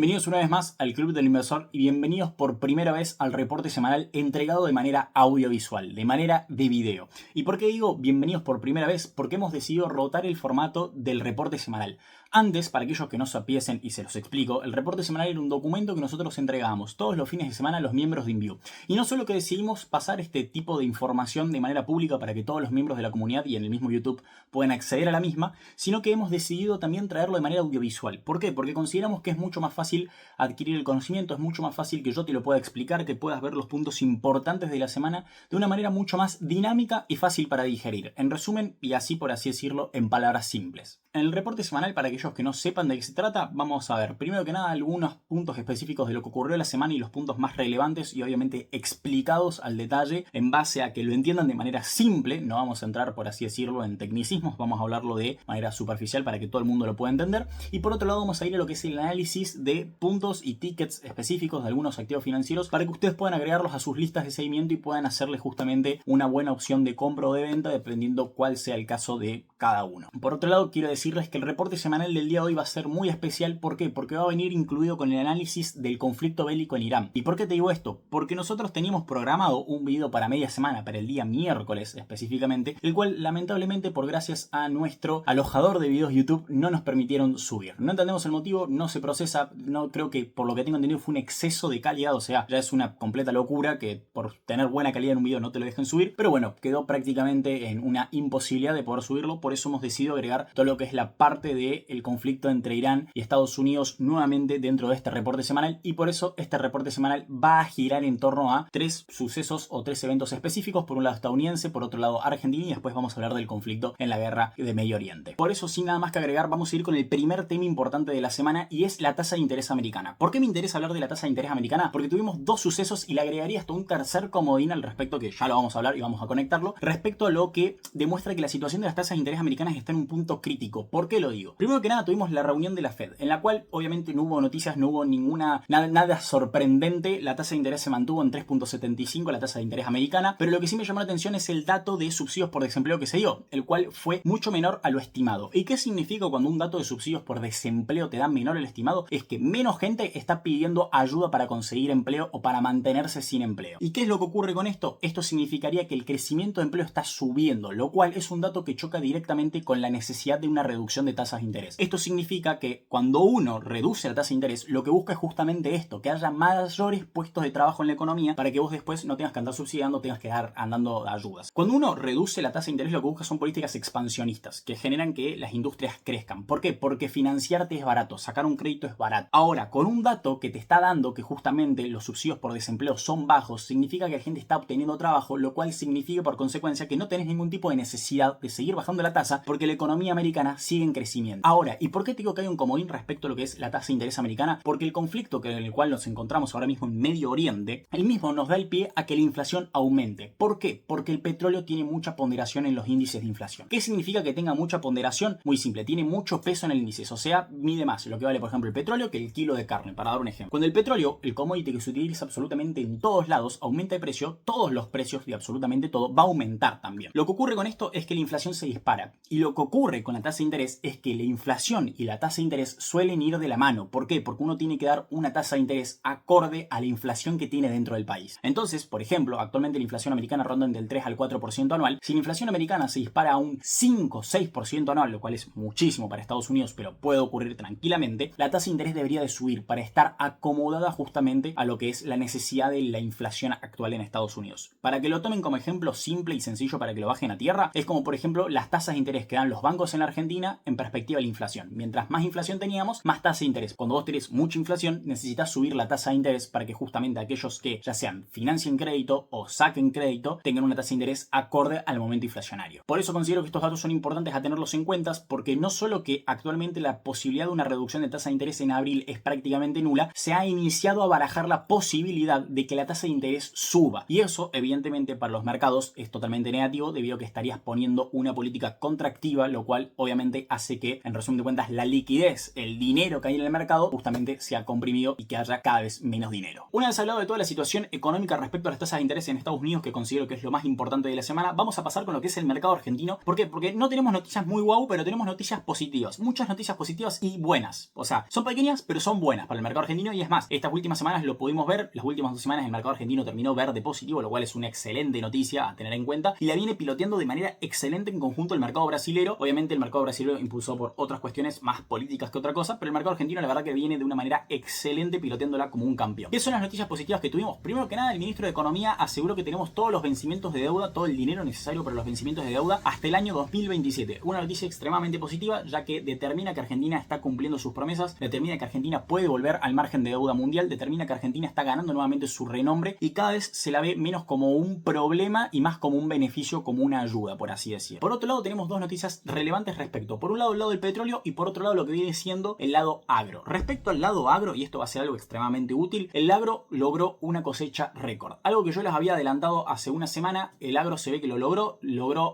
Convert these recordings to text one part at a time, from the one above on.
Bienvenidos una vez más al Club del Inversor y bienvenidos por primera vez al reporte semanal entregado de manera audiovisual, de manera de video. ¿Y por qué digo bienvenidos por primera vez? Porque hemos decidido rotar el formato del reporte semanal. Antes, para aquellos que no supiesen y se los explico, el reporte semanal era un documento que nosotros entregábamos todos los fines de semana a los miembros de InView. Y no solo que decidimos pasar este tipo de información de manera pública para que todos los miembros de la comunidad y en el mismo YouTube puedan acceder a la misma, sino que hemos decidido también traerlo de manera audiovisual. ¿Por qué? Porque consideramos que es mucho más fácil adquirir el conocimiento, es mucho más fácil que yo te lo pueda explicar, que puedas ver los puntos importantes de la semana de una manera mucho más dinámica y fácil para digerir. En resumen, y así por así decirlo, en palabras simples. En el reporte semanal, para aquellos que no sepan de qué se trata, vamos a ver, primero que nada, algunos puntos específicos de lo que ocurrió la semana y los puntos más relevantes y obviamente explicados al detalle en base a que lo entiendan de manera simple. No vamos a entrar, por así decirlo, en tecnicismos, vamos a hablarlo de manera superficial para que todo el mundo lo pueda entender. Y por otro lado vamos a ir a lo que es el análisis de puntos y tickets específicos de algunos activos financieros para que ustedes puedan agregarlos a sus listas de seguimiento y puedan hacerle justamente una buena opción de compra o de venta dependiendo cuál sea el caso de cada uno. Por otro lado, quiero decirles que el reporte semanal del día de hoy va a ser muy especial. ¿Por qué? Porque va a venir incluido con el análisis del conflicto bélico en Irán. ¿Y por qué te digo esto? Porque nosotros teníamos programado un video para media semana, para el día miércoles específicamente, el cual lamentablemente por gracias a nuestro alojador de videos YouTube no nos permitieron subir. No entendemos el motivo, no se procesa, no creo que por lo que tengo entendido fue un exceso de calidad, o sea, ya es una completa locura que por tener buena calidad en un video no te lo dejen subir, pero bueno, quedó prácticamente en una imposibilidad de poder subirlo, por eso hemos decidido agregar todo lo que es la parte del conflicto entre Irán y Estados Unidos nuevamente dentro de este reporte semanal y por eso este reporte semanal va a girar en torno a 3 sucesos o 3 eventos específicos, por un lado estadounidense, por otro lado Argentina y después vamos a hablar del conflicto en la guerra de Medio Oriente. Por eso, sin nada más que agregar, vamos a ir con el primer tema importante de la semana y es la tasa de interés americana. ¿Por qué me interesa hablar de la tasa de interés americana? Porque tuvimos 2 sucesos y le agregaría hasta un tercer comodín al respecto, que ya lo vamos a hablar y vamos a conectarlo, respecto a lo que demuestra que la situación de las tasas de interés americanas está en un punto crítico. ¿Por qué lo digo? Primero que nada, tuvimos la reunión de la Fed, en la cual obviamente no hubo noticias, no hubo nada sorprendente. La tasa de interés se mantuvo en 3.75, la tasa de interés americana, pero lo que sí me llamó la atención es el dato de subsidios por desempleo que se dio, el cual fue mucho menor a lo estimado. ¿Y qué significa cuando un dato de subsidios por desempleo te da menor al estimado? Es que menos gente está pidiendo ayuda para conseguir empleo o para mantenerse sin empleo. ¿Y qué es lo que ocurre con esto? Esto significaría que el crecimiento de empleo está subiendo, lo cual es un dato que choca directamente con la necesidad de una reducción de tasas de interés. Esto significa que cuando uno reduce la tasa de interés, lo que busca es justamente esto, que haya mayores puestos de trabajo en la economía para que vos después no tengas que andar subsidiando, tengas que dar andando ayudas. Cuando uno reduce la tasa de interés, lo que busca son políticas expansionistas que generan que las industrias crezcan. ¿Por qué? Porque financiarte es barato, sacar un crédito es barato. Ahora, con un dato que te está dando que justamente los subsidios por desempleo son bajos, significa que la gente está obteniendo trabajo, lo cual significa por consecuencia que no tenés ningún tipo de necesidad de seguir bajando la tasa porque la economía americana sigue en crecimiento. Ahora, ¿y por qué te digo que hay un comodín respecto a lo que es la tasa de interés americana? Porque el conflicto en el cual nos encontramos ahora mismo en Medio Oriente, el mismo nos da el pie a que la inflación aumente. ¿Por qué? Porque el petróleo tiene mucha ponderación en los índices de inflación. ¿Qué significa que tenga mucha ponderación? Muy simple, tiene mucho peso en el índice, o sea, mide más lo que vale, por ejemplo, el petróleo que el kilo de carne, para dar un ejemplo. Cuando el petróleo, el commodity que se utiliza absolutamente en todos lados, aumenta de precio, todos los precios de absolutamente todo va a aumentar también. Lo que ocurre con esto es que la inflación se dispara y lo que ocurre con la tasa de interés es que la inflación y la tasa de interés suelen ir de la mano. ¿Por qué? Porque uno tiene que dar una tasa de interés acorde a la inflación que tiene dentro del país. Entonces, por ejemplo, actualmente la inflación americana ronda del 3 al 4% anual. Si la inflación americana se dispara a un 5-6% anual, lo cual es muchísimo para Estados Unidos, pero puede ocurrir tranquilamente, la tasa de interés debería de subir para estar acomodada justamente a lo que es la necesidad de la inflación actual en Estados Unidos. Para que lo tomen como ejemplo simple y sencillo para que lo bajen a tierra, es como por ejemplo las tasas de interés que dan los bancos en la Argentina en perspectiva de la inflación. Mientras más inflación teníamos, más tasa de interés. Cuando vos tenés mucha inflación, necesitas subir la tasa de interés para que justamente aquellos que ya sean financien crédito o saquen crédito tengan una tasa de interés acorde al momento inflacionario. Por eso considero que estos datos son importantes a tenerlos en cuenta, porque no solo que actualmente la posibilidad de una reducción de tasa de interés en abril es prácticamente nula, se ha iniciado a barajar la posibilidad de que la tasa de interés suba. Y eso, evidentemente, para los mercados es totalmente negativo debido a que estarías poniendo una política contractiva, lo cual obviamente hace que, en resumen de cuentas, la liquidez, el dinero que hay en el mercado, justamente sea comprimido y que haya cada vez menos dinero. Una vez hablado de toda la situación económica respecto a las tasas de interés en Estados Unidos, que considero que es lo más importante de la semana, vamos a pasar con lo que es el mercado argentino. ¿Por qué? Porque no tenemos noticias muy guau, pero tenemos noticias positivas. Muchas noticias positivas y buenas. O sea, son pequeñas, pero son buenas para el mercado argentino. Y es más, estas últimas semanas lo pudimos ver. Las últimas 2 semanas el mercado argentino terminó verde positivo, lo cual es una excelente noticia a tener en cuenta. Y la viene piloteando de manera excelente en conjunto el mercado brasilero. Obviamente el mercado brasilero impulsó por otras cuestiones más políticas que otra cosa, pero el mercado argentino la verdad que viene de una manera excelente piloteándola como un campeón. ¿Qué son las noticias positivas que tuvimos? Primero que nada, el ministro de Economía aseguró que tenemos todos los vencimientos de deuda, todo el dinero necesario para los vencimientos de deuda hasta el año 2027. Una noticia extremadamente positiva, ya que determina que Argentina está cumpliendo sus promesas, determina que Argentina puede volver al margen de deuda mundial, determina que Argentina está ganando nuevamente su renombre y cada vez se la ve menos como un problema y más como un beneficio, como una ayuda, por así decirlo. Por otro lado, tenemos dos noticias relevantes respecto, por un lado, el lado del petróleo y por otro lado, lo que viene siendo el lado agro. Respecto al lado agro, y esto va a ser algo extremadamente útil, el agro logró una cosecha récord. Algo que yo les había adelantado hace una semana, el agro se ve que lo logró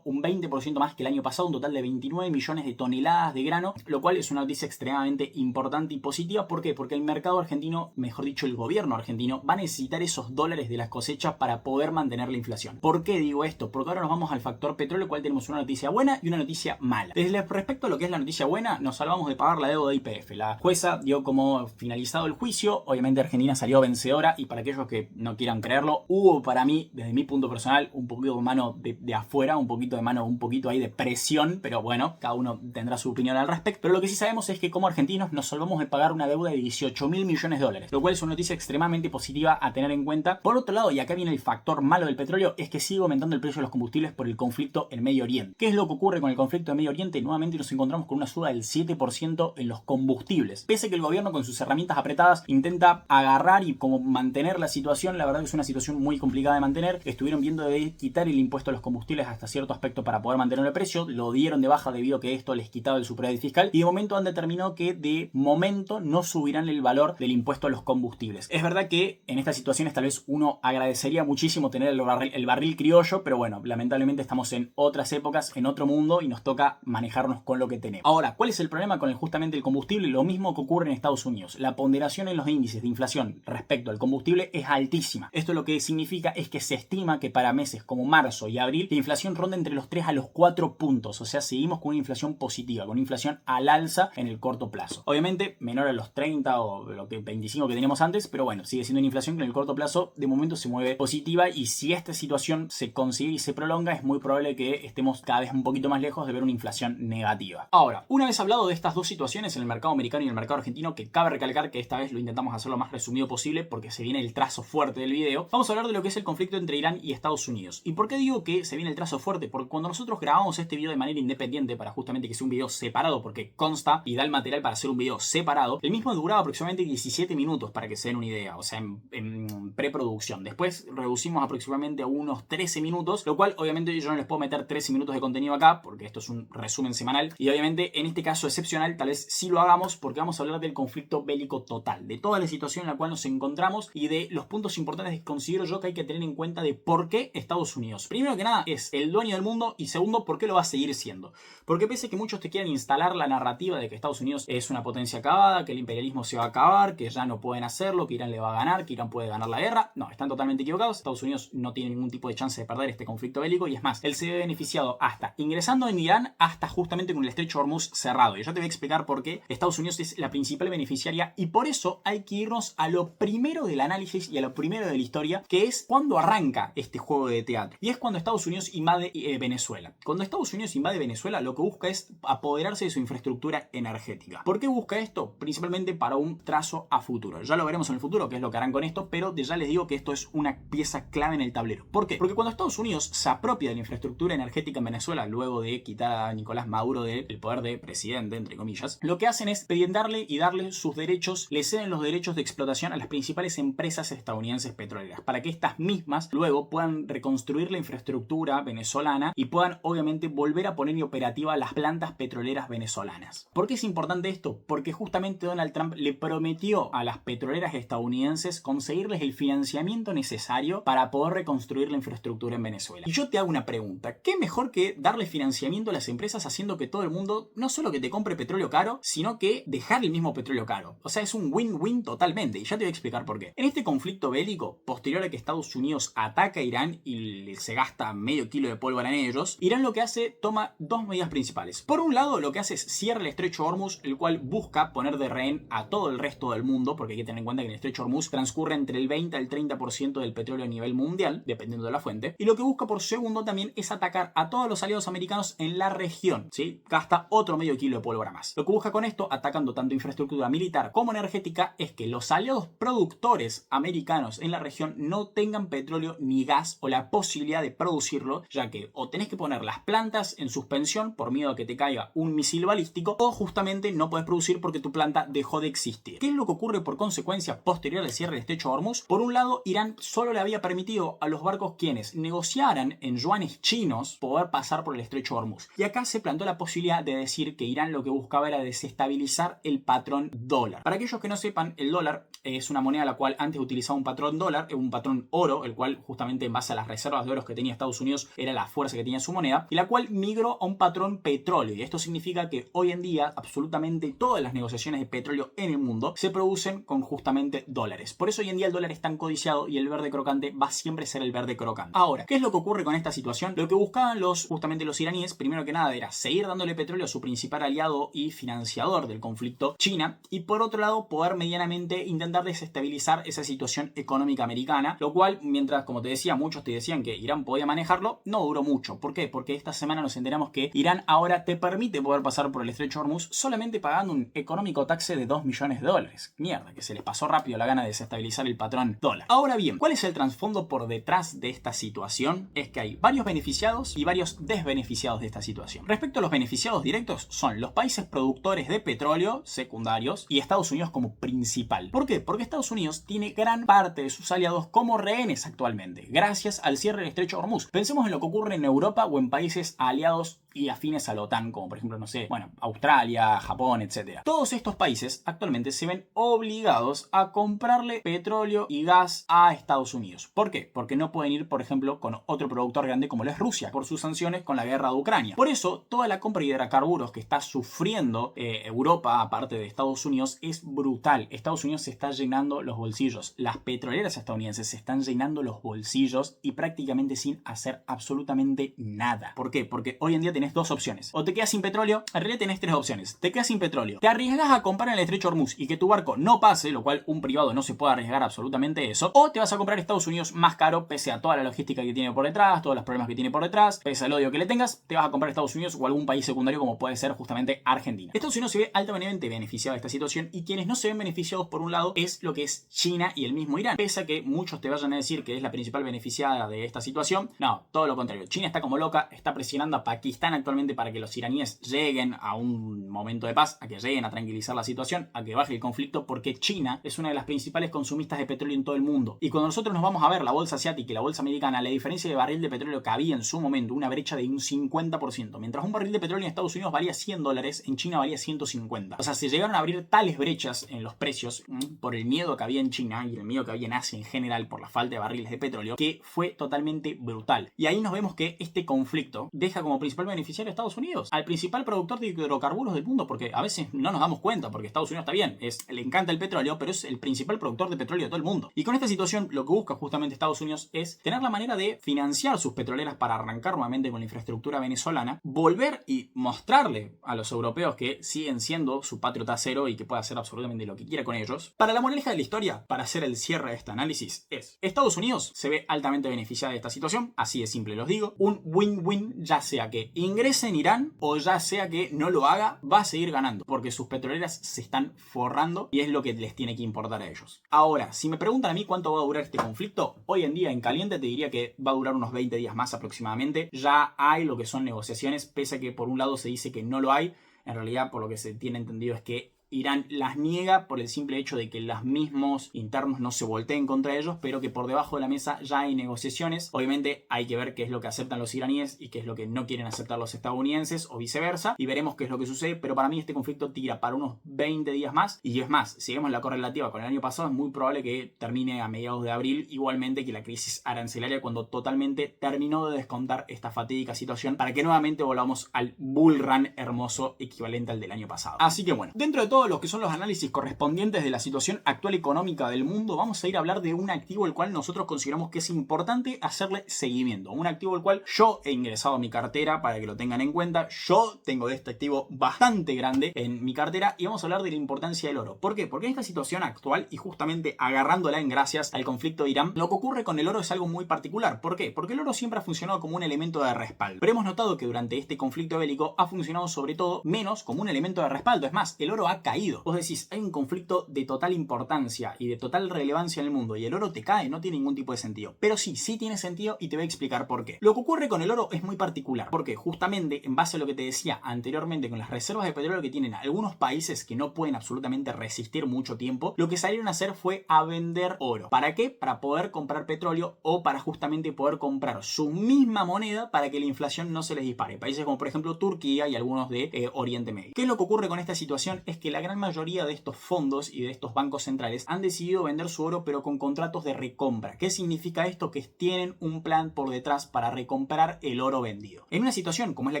un 20% más que el año pasado, un total de 29 millones de toneladas de grano, lo cual es una noticia extremadamente importante y positiva. ¿Por qué? Porque el mercado argentino, mejor dicho, el gobierno argentino, va a necesitar esos dólares de las cosechas para poder mantener la inflación. ¿Por qué digo esto? Porque ahora nos vamos al factor petróleo, el cual tenemos una noticia buena y una noticia mala. Desde respecto a lo que es la noticia buena, nos salvamos de pagar la deuda de YPF. La jueza dio como finalizado el juicio, obviamente Argentina salió vencedora y para aquellos que no quieran creerlo, hubo para mí, desde mi punto personal, un poquito de mano de afuera, un poquito de mano, un poquito ahí de presión, pero bueno, cada uno tendrá su opinión al respecto. Pero lo que sí sabemos es que como argentinos nos salvamos de pagar una deuda de 18.000 millones de dólares, lo cual es una noticia extremadamente positiva a tener en cuenta. Por otro lado, y acá viene el factor malo del petróleo, es que sigue aumentando el precio de los combustibles por el conflicto en Medio Oriente. ¿Qué es lo que ocurre con el conflicto en Medio Oriente? Nuevamente nos encontramos con una suba del 7% en los combustibles. Pese a que el gobierno con sus herramientas apretadas intenta agarrar y como mantener la situación, la verdad que es una situación muy complicada de mantener. Estuvieron viendo de quitar el impuesto a los combustibles hasta cierto aspecto para poder mantener el precio, lo dieron de baja debido a que esto les quitaba el superávit fiscal y de momento han determinado que de momento no subirán el valor del impuesto a los combustibles. Es verdad que en estas situaciones tal vez uno agradecería muchísimo tener el barril criollo, pero bueno, lamentablemente estamos en otras épocas, en otro mundo y nos toca manejarnos con lo que tenemos. Ahora, ¿cuál es el problema con justamente el combustible? Lo mismo que ocurre en Estados Unidos. La ponderación en los índices de inflación respecto al combustible es altísima. Esto lo que significa es que se estima que para meses como marzo y abril la inflación ronda entre los 3 a los 4 puntos. O sea, seguimos con una inflación positiva, con una inflación al alza en el corto plazo. Obviamente menor a los 30 o lo que 25 que teníamos antes, pero bueno, sigue siendo una inflación que en el corto plazo de momento se mueve positiva y si esta situación se consigue y se prolonga es muy probable que estemos cada vez un poquito más lejos de ver una inflación negativa. Ahora, una vez hablado de estas dos situaciones en el mercado americano y en el mercado argentino, que cabe recalcar que esta vez lo intentamos hacer lo más resumido posible porque se viene el trazo fuerte del video, vamos a hablar de lo que es el conflicto entre Irán y Estados Unidos. ¿Y por qué digo que se viene el trazo fuerte? Porque cuando nosotros grabamos este video de manera independiente para justamente que sea un video separado, porque consta y da el material para hacer un video separado, el mismo duraba aproximadamente 17 minutos para que se den una idea, o sea, en preproducción. Después reducimos aproximadamente a unos 13 minutos, lo cual obviamente yo no les puedo meter 13 minutos de contenido acá porque esto es un resumen semanal y obviamente en este caso excepcional tal vez sí lo hagamos porque vamos a hablar del conflicto bélico total, de toda la situación en la cual nos encontramos y de los puntos importantes que considero yo que hay que tener en cuenta de por qué Estados Unidos, primero que nada, es el dueño del mundo y segundo, por qué lo va a seguir siendo. Porque pese a que muchos te quieran instalar la narrativa de que Estados Unidos es una potencia acabada, que el imperialismo se va a acabar, que ya no pueden hacerlo, que Irán le va a ganar, que Irán puede ganar la guerra, no, están totalmente equivocados. Estados Unidos no tiene ningún tipo de chance de perder este conflicto bélico y es más, él se ve beneficiado hasta ingresando en Irán hasta justamente con el estrecho Hormuz cerrado. Y yo te voy a explicar por qué Estados Unidos es la principal beneficiaria y por eso hay que irnos a lo primero del análisis y a lo primero de la historia, que es cuando arranca este juego de teatro. Y es cuando Estados Unidos invade Venezuela. Cuando Estados Unidos invade Venezuela, lo que busca es apoderarse de su infraestructura energética. ¿Por qué busca esto? Principalmente para un trazo a futuro. Ya lo veremos en el futuro, qué es lo que harán con esto, pero de ya les digo que esto es una pieza clave en el tablero. ¿Por qué? Porque cuando Estados Unidos se apropia de la infraestructura energética en Venezuela, luego de quitar a Nicolás Maduro del poder de presidente, entre comillas, lo que hacen es darle sus derechos, le ceden los derechos de explotación a las principales empresas estadounidenses petroleras, para que estas mismas luego puedan reconstruir la infraestructura venezolana y puedan obviamente volver a poner en operativa las plantas petroleras venezolanas. ¿Por qué es importante esto? Porque justamente Donald Trump le prometió a las petroleras estadounidenses conseguirles el financiamiento necesario para poder reconstruir la infraestructura en Venezuela. Y yo te hago una pregunta, ¿qué mejor que darle financiamiento a las empresas haciendo que todo el mundo no solo que te compre petróleo caro, sino que dejar el mismo petróleo caro. O sea, es un win-win totalmente, y ya te voy a explicar por qué. En este conflicto bélico, posterior a que Estados Unidos ataca a Irán y se gasta medio kilo de pólvora en ellos, Irán lo que hace, toma dos medidas principales. Por un lado, lo que hace es cierra el estrecho de Hormuz, el cual busca poner de rehén a todo el resto del mundo, porque hay que tener en cuenta que en el estrecho de Hormuz transcurre entre el 20 al 30% del petróleo a nivel mundial, dependiendo de la fuente. Y lo que busca por segundo también es atacar a todos los aliados americanos en la región, ¿sí? Gasta otro medio kilo de pólvora más. Lo que busca con esto, atacando tanto infraestructura militar como energética, es que los aliados productores americanos en la región no tengan petróleo ni gas o la posibilidad de producirlo, ya que o tenés que poner las plantas en suspensión por miedo a que te caiga un misil balístico, o justamente no podés producir porque tu planta dejó de existir. ¿Qué es lo que ocurre por consecuencia posterior al cierre del estrecho de Hormuz? Por un lado, Irán solo le había permitido a los barcos quienes negociaran en yuanes chinos poder pasar por el estrecho de Hormuz. Y acá se planteó la posibilidad de decir que Irán lo que buscaba era desestabilizar el patrón dólar. Para aquellos que no sepan, el dólar es una moneda la cual antes utilizaba un patrón dólar, un patrón oro, el cual justamente en base a las reservas de oro que tenía Estados Unidos era la fuerza que tenía su moneda, y la cual migró a un patrón petróleo. Y esto significa que hoy en día absolutamente todas las negociaciones de petróleo en el mundo se producen con justamente dólares. Por eso hoy en día el dólar es tan codiciado y el verde crocante va siempre a ser el verde crocante. Ahora, ¿qué es lo que ocurre con esta situación? Lo que buscaban justamente los iraníes, primero que nada, era seguir dándole petróleo a su principal aliado y financiador del conflicto, China, y por otro lado poder medianamente intentar desestabilizar esa situación económica americana, lo cual, mientras, como te decía, muchos te decían que Irán podía manejarlo, no duró mucho. ¿Por qué? Porque esta semana nos enteramos que Irán ahora te permite poder pasar por el estrecho de Hormuz solamente pagando un económico taxe de $2 millones. Mierda, que se les pasó rápido la gana de desestabilizar el patrón dólar. Ahora bien, ¿cuál es el trasfondo por detrás de esta situación? Es que hay varios beneficiados y varios desbeneficiados de esta situación. Respecto a los beneficiados directos, son los países productores de petróleo secundarios y Estados Unidos como principal. ¿Por qué? Porque Estados Unidos tiene gran parte de sus aliados como rehenes actualmente, gracias al cierre del estrecho de Hormuz. Pensemos en lo que ocurre en Europa o en países aliados y afines a la OTAN, como por ejemplo, no sé, Australia, Japón, etc. Todos estos países actualmente se ven obligados a comprarle petróleo y gas a Estados Unidos. ¿Por qué? Porque no pueden ir, por ejemplo, con otro productor grande como lo es Rusia, por sus sanciones con la guerra de Ucrania. Por eso, toda la compra de hidrocarburos que está sufriendo Europa, aparte de Estados Unidos, es brutal. Estados Unidos se está llenando los bolsillos. Las petroleras estadounidenses se están llenando los bolsillos y prácticamente sin hacer absolutamente nada. ¿Por qué? Porque hoy en día tenés dos opciones. O te quedas sin petróleo, en realidad tenés tres opciones. Te quedas sin petróleo, te arriesgas a comprar en el estrecho de Hormuz y que tu barco no pase, lo cual un privado no se puede arriesgar absolutamente eso, o te vas a comprar Estados Unidos más caro, pese a toda la logística que tiene por detrás, todos los problemas que tiene por detrás, pese al odio que le tengas, te vas a comprar Estados Unidos o algún país secundario como puede ser justamente Argentina. Estados Unidos se ve altamente beneficiado de esta situación, y quienes no se ven beneficiados por un lado es lo que es China y el mismo Irán. Pese a que muchos te vayan a decir que es la principal beneficiada de esta situación, no, todo lo contrario. China está como loca, está presionando a Pakistán actualmente para que los iraníes lleguen a un momento de paz, a que lleguen a tranquilizar la situación, a que baje el conflicto, porque China es una de las principales consumistas de petróleo en todo el mundo. Y cuando nosotros nos vamos a ver la bolsa asiática y la bolsa americana, la diferencia de barril de petróleo que había en su momento, una brecha de un 50%. Mientras un barril de petróleo en Estados Unidos valía $100, en China valía 150. O sea, se llegaron a abrir tales brechas en los precios por el miedo que había en China y el miedo que había en Asia en general por la falta de barriles de petróleo, que fue totalmente brutal. Y ahí nos vemos que este conflicto deja como principal beneficiario a Estados Unidos, al principal productor de hidrocarburos del mundo, porque a veces no nos damos cuenta, porque Estados Unidos está bien, le encanta el petróleo, pero es el principal productor de petróleo de todo el mundo. Y con esta situación lo que busca justamente Estados Unidos es tener la manera de financiar sus petroleras para arrancar nuevamente con la infraestructura venezolana, volver y mostrarle a los europeos que siguen siendo su patrio trasero y que puede hacer absolutamente lo que quiera con ellos. Para la moraleja de la historia, para hacer el cierre de este análisis, es: Estados Unidos se ve altamente beneficiada de esta situación, así de simple los digo, un win-win, ya sea que ingrese en Irán o ya sea que no lo haga, va a seguir ganando, porque sus petroleras se están forrando y es lo que les tiene que importar a ellos. Ahora, si me preguntan a mí cuánto va a durar este conflicto, hoy en día en caliente te diría que va a durar unos 20 días más aproximadamente. Ya hay lo que son negociaciones, pese a que por un lado se dice que no lo hay, en realidad por lo que se tiene entendido es que Irán las niega por el simple hecho de que los mismos internos no se volteen contra ellos, pero que por debajo de la mesa ya hay negociaciones. Obviamente hay que ver qué es lo que aceptan los iraníes y qué es lo que no quieren aceptar los estadounidenses o viceversa, y veremos qué es lo que sucede, pero para mí este conflicto tira para unos 20 días más, y es más, si vemos la correlativa con el año pasado, es muy probable que termine a mediados de abril, igualmente que la crisis arancelaria, cuando totalmente terminó de descontar esta fatídica situación para que nuevamente volvamos al bull run hermoso equivalente al del año pasado. Así que bueno, dentro de todo lo que son los análisis correspondientes de la situación actual económica del mundo, vamos a ir a hablar de un activo el cual nosotros consideramos que es importante hacerle seguimiento, un activo el cual yo he ingresado a mi cartera para que lo tengan en cuenta. Yo tengo de este activo bastante grande en mi cartera, y vamos a hablar de la importancia del oro. ¿Por qué? Porque en esta situación actual, y justamente agarrándola en gracias al conflicto de Irán, lo que ocurre con el oro es algo muy particular. ¿Por qué? Porque el oro siempre ha funcionado como un elemento de respaldo, pero hemos notado que durante este conflicto bélico ha funcionado sobre todo menos como un elemento de respaldo. Es más, el oro ha caído. Vos decís, hay un conflicto de total importancia y de total relevancia en el mundo y el oro te cae, no tiene ningún tipo de sentido. Pero sí tiene sentido, y te voy a explicar por qué. Lo que ocurre con el oro es muy particular, porque justamente en base a lo que te decía anteriormente, con las reservas de petróleo que tienen algunos países que no pueden absolutamente resistir mucho tiempo, lo que salieron a hacer fue a vender oro. ¿Para qué? Para poder comprar petróleo, o para justamente poder comprar su misma moneda para que la inflación no se les dispare. Países como por ejemplo Turquía y algunos de Oriente Medio. ¿Qué es lo que ocurre con esta situación? Es que la gran mayoría de estos fondos y de estos bancos centrales han decidido vender su oro, pero con contratos de recompra. ¿Qué significa esto? Que tienen un plan por detrás para recomprar el oro vendido. En una situación como es la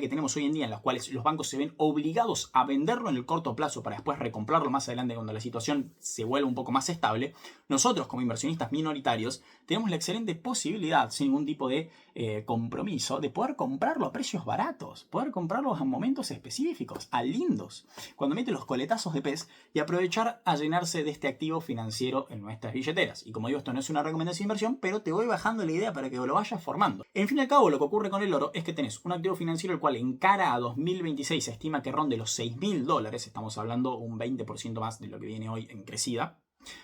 que tenemos hoy en día, en la cual los bancos se ven obligados a venderlo en el corto plazo para después recomprarlo más adelante cuando la situación se vuelva un poco más estable, nosotros como inversionistas minoritarios tenemos la excelente posibilidad, sin ningún tipo de compromiso, de poder comprarlo a precios baratos, poder comprarlos a momentos específicos, a lindos, cuando mete los coletazos de pez, y aprovechar a llenarse de este activo financiero en nuestras billeteras. Y como digo, esto no es una recomendación de inversión, pero te voy bajando la idea para que lo vayas formando. En fin y al cabo, lo que ocurre con el oro es que tenés un activo financiero el cual en cara a 2026 se estima que ronde los $6.000, estamos hablando un 20% más de lo que viene hoy en crecida.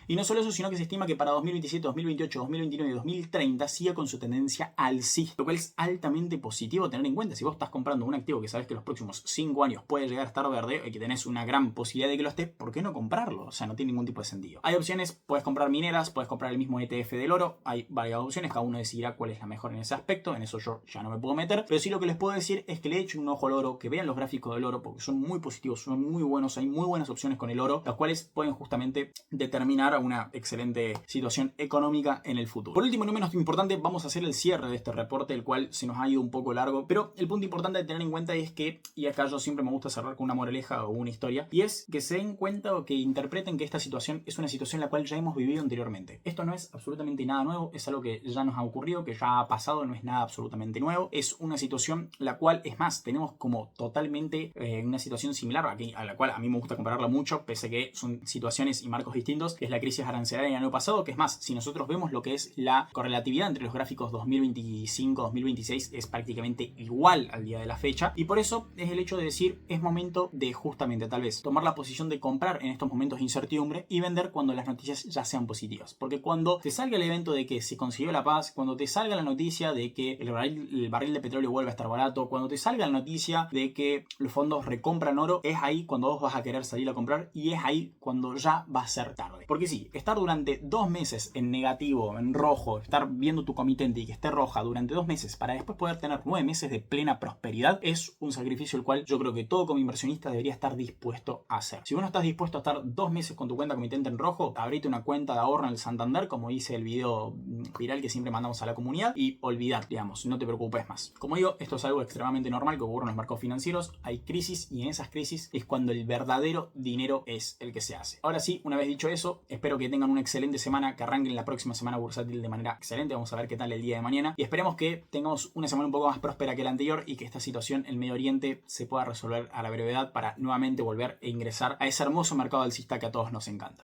Y no solo eso, sino que se estima que para 2027, 2028, 2029 y 2030 siga con su tendencia alcista, lo cual es altamente positivo a tener en cuenta. Si vos estás comprando un activo que sabes que los próximos 5 años puede llegar a estar verde y que tenés una gran posibilidad de que lo esté, ¿por qué no comprarlo? O sea, no tiene ningún tipo de sentido. Hay opciones, puedes comprar mineras, puedes comprar el mismo ETF del oro, hay varias opciones, cada uno decidirá cuál es la mejor en ese aspecto, en eso yo ya no me puedo meter, pero sí lo que les puedo decir es que le echen un ojo al oro, que vean los gráficos del oro, porque son muy positivos, son muy buenos, hay muy buenas opciones con el oro, las cuales pueden justamente determinar una excelente situación económica en el futuro. Por último, no menos importante, vamos a hacer el cierre de este reporte, el cual se nos ha ido un poco largo, pero el punto importante de tener en cuenta es que, y acá yo siempre me gusta cerrar con una moraleja o una historia, y es que se den cuenta o que interpreten que esta situación es una situación la cual ya hemos vivido anteriormente. Esto no es absolutamente nada nuevo, es algo que ya nos ha ocurrido, que ya ha pasado, no es nada absolutamente nuevo, es una situación la cual, es más, tenemos como totalmente una situación similar a la cual a mí me gusta compararla mucho, pese a que son situaciones y marcos distintos, que es la crisis arancelaria del año pasado, que es más, si nosotros vemos lo que es la correlatividad entre los gráficos 2025-2026 es prácticamente igual al día de la fecha, y por eso es el hecho de decir, es momento de justamente tal vez tomar la posición de comprar en estos momentos de incertidumbre y vender cuando las noticias ya sean positivas, porque cuando te salga el evento de que se consiguió la paz, cuando te salga la noticia de que el barril de petróleo vuelve a estar barato, cuando te salga la noticia de que los fondos recompran oro, es ahí cuando vos vas a querer salir a comprar, y es ahí cuando ya va a ser tarde. Porque sí, estar durante 2 meses en negativo, en rojo, estar viendo tu comitente y que esté roja durante 2 meses para después poder tener 9 meses de plena prosperidad, es un sacrificio el cual yo creo que todo como inversionista debería estar dispuesto a hacer. Si vos no estás dispuesto a estar 2 meses con tu cuenta comitente en rojo, abrite una cuenta de ahorro en el Santander, como dice el video viral que siempre mandamos a la comunidad, y olvidar, digamos, no te preocupes más. Como digo, esto es algo extremadamente normal que ocurre en los mercados financieros, hay crisis, y en esas crisis es cuando el verdadero dinero es el que se hace. Ahora sí, una vez dicho eso, espero que tengan una excelente semana, que arranquen la próxima semana bursátil de manera excelente. Vamos a ver qué tal el día de mañana, y esperemos que tengamos una semana un poco más próspera que la anterior, y que esta situación en Medio Oriente se pueda resolver a la brevedad para nuevamente volver a ingresar a ese hermoso mercado alcista que a todos nos encanta.